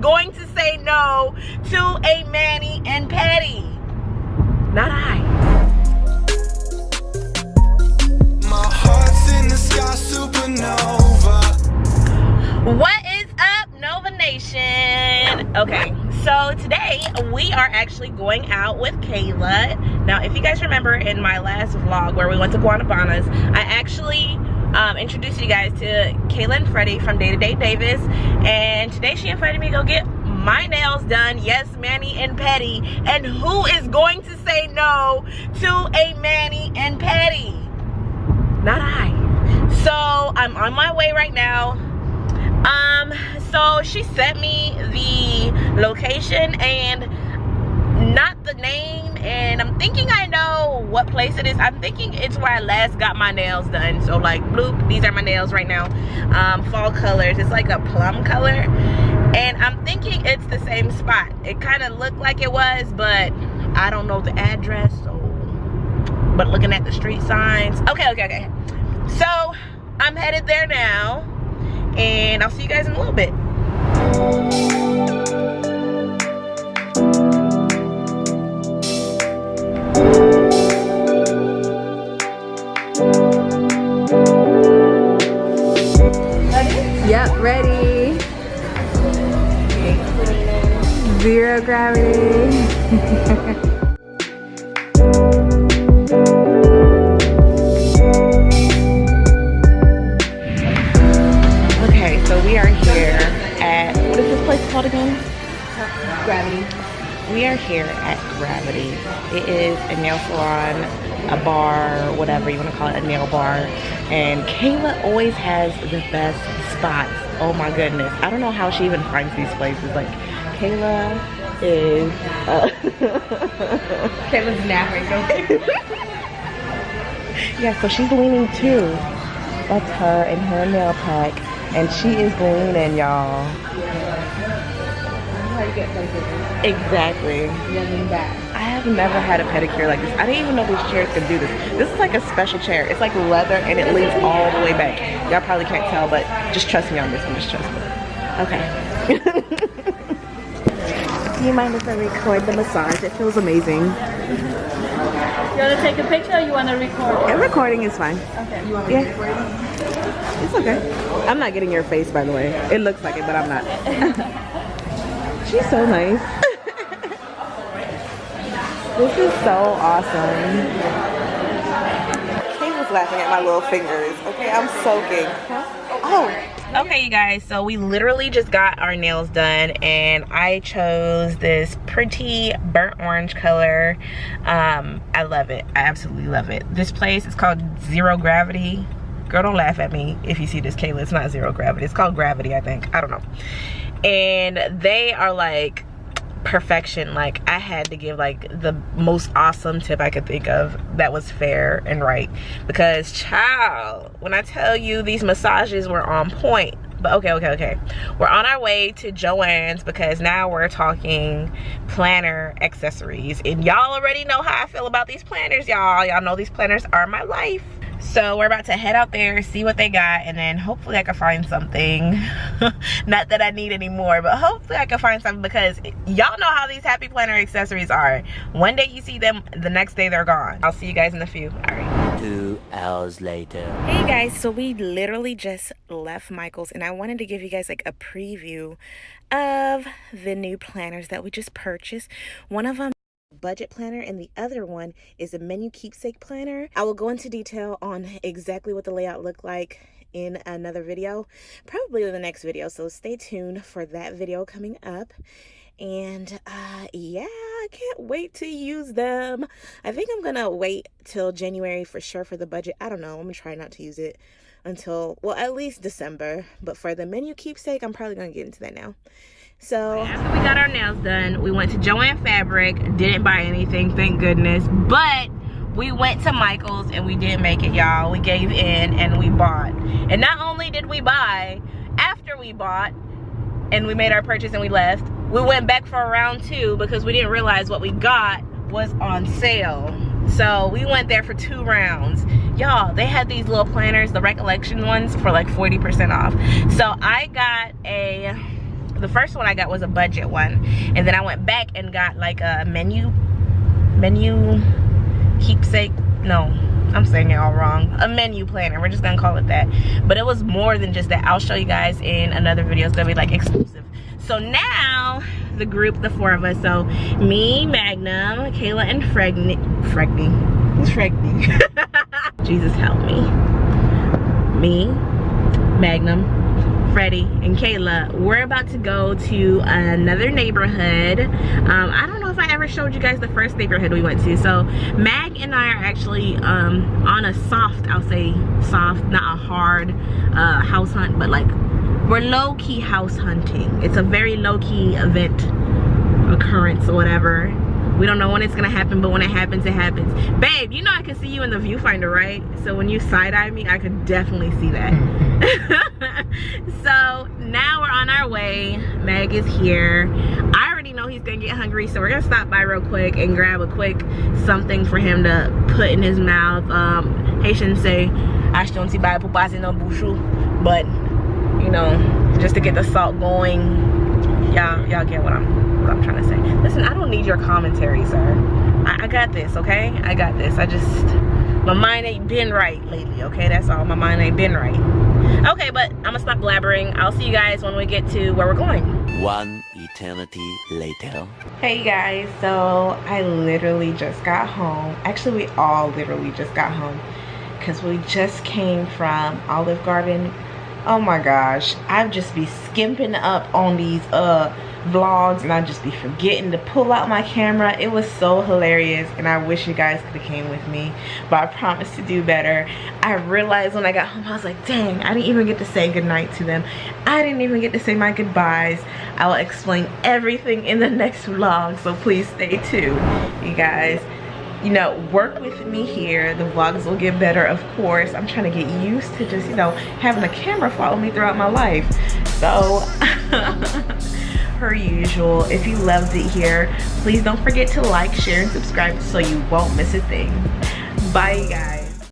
going to say no to a mani and pedi? Not I. My heart's in the sky, supernova. What is up, Nova Nation? Okay, so today we are actually going out with Kayla. Now, if you guys remember in my last vlog where we went to Vana's, I actually introduced you guys to Kayla and Freddie from Day to Day Davis, and today she invited me to go get my nails done. Yes, mani and pedi. And who is going to say no to a mani and pedi? Not I. So I'm on my way right now. So she sent me the location and not the name, and I'm thinking I know what place it is. I'm thinking it's where I last got my nails done. So like, bloop, these are my nails right now. Fall colors. It's like a plum color, and I'm thinking it's the same spot. It kind of looked like it was, but I don't know the address. So, but looking at the street signs, okay. So I'm headed there now, and I'll see you guys in a little bit. Yep, ready. Zero gravity. Okay, so we are here at, what is this place called again? Gravity. We are here at Gravity. It is a nail salon, a bar, whatever you want to call it, a nail bar. And Kayla always has the best spots. Oh my goodness. I don't know how she even finds these places. Like, Kayla is... Kayla's napping. Yeah, so she's leaning too. That's her and her nail pack. And she is leaning, y'all. How you get places. Exactly. Leaning back. I have never had a pedicure like this. I didn't even know these chairs could do this. This is like a special chair. It's like leather and it leans all the way back. Y'all probably can't tell, but just trust me on this one. Just trust me. Okay. Do you mind if I record the massage? It feels amazing. You want to take a picture or you want to record? And recording is fine. Okay. You want Yeah. It's okay. I'm not getting your face, by the way. It looks like it, but I'm not. She's so nice. This is so awesome. Kate was laughing at my little fingers. Okay, I'm soaking. Oh. Okay, you guys, so we literally just got our nails done, and I chose this pretty burnt orange color. I love it. I absolutely love it. This place is called Zero Gravity. Girl, don't laugh at me if you see this, Kayla. It's not Zero Gravity. It's called Gravity, I think. I don't know. And they are like perfection. Like, I had to give like the most awesome tip I could think of that was fair and right, because child, when I tell you these massages were on point. But okay, we're on our way to Joann's because now we're talking planner accessories, and y'all already know how I feel about these planners. Y'all know these planners are my life. So we're about to head out there, see what they got, and then hopefully I can find something. Not that I need any more, but hopefully I can find something, because y'all know how these happy planner accessories are. One day you see them, the next day they're gone. I'll see you guys in a few. All right. 2 hours later. Hey guys, so we literally just left Michaels, and I wanted to give you guys like a preview of the new planners that we just purchased. One of them budget planner and the other one is a menu keepsake planner. I will go into detail on exactly what the layout looked like in another video, probably the next video, so stay tuned for that video coming up. And yeah, I can't wait to use them. I think I'm gonna wait till January for sure for the budget. I don't know, I'm gonna try not to use it until, well, at least December. But for the menu keepsake, I'm probably gonna get into that now. So after we got our nails done, we went to Joann Fabric. Didn't buy anything, thank goodness. But we went to Michaels and we didn't make it, y'all. We gave in and we bought. And not only did we buy, after we bought and we made our purchase and we left, we went back for a round 2 because we didn't realize what we got was on sale. So we went there for 2 rounds. Y'all, they had these little planners, the recollection ones, for like 40% off. So I got the first one I got was a budget one, and then I went back and got like a menu keepsake. No, I'm saying it all wrong. A menu planner, we're just gonna call it that. But it was more than just that. I'll show you guys in another video. It's gonna be like exclusive. So now the group, the 4 of us, so me, Magnum, Kayla, and Fregny. Who's Fregny? Jesus help me. Me, Magnum, Freddie, and Kayla, we're about to go to another neighborhood. I don't know if I ever showed you guys the first neighborhood we went to. So Mag and I are actually on a soft, I'll say soft, not a hard house hunt, but like we're low-key house hunting. It's a very low-key event, occurrence, or whatever. We don't know when it's gonna happen, but when it happens, it happens. Babe, you know I can see you in the viewfinder, right? So when you side-eye me, I could definitely see that. So now we're on our way. Meg is here. I already know he's gonna get hungry, so we're gonna stop by real quick and grab a quick something for him to put in his mouth. Haitians say, "I don't see by pupasi no bouchou," but you know, just to get the salt going. Y'all get what I'm trying to say. Listen, I don't need your commentary, sir. I got this, okay? I got this. My mind ain't been right lately, okay? That's all. My mind ain't been right. Okay, but I'm gonna stop blabbering. I'll see you guys when we get to where we're going. One eternity later. Hey guys, so I literally just got home. Actually, we all literally just got home because we just came from Olive Garden. Oh my gosh, I'd just be skimping up on these vlogs, and I'd just be forgetting to pull out my camera. It was so hilarious, and I wish you guys could have came with me, but I promised to do better. I realized when I got home, I was like, dang, I didn't even get to say goodnight to them. I didn't even get to say my goodbyes. I will explain everything in the next vlog, so please stay tuned, you guys. You know, work with me here. The vlogs will get better, of course. I'm trying to get used to just, you know, having a camera follow me throughout my life. So, per usual, if you loved it here, please don't forget to like, share, and subscribe so you won't miss a thing. Bye, you guys.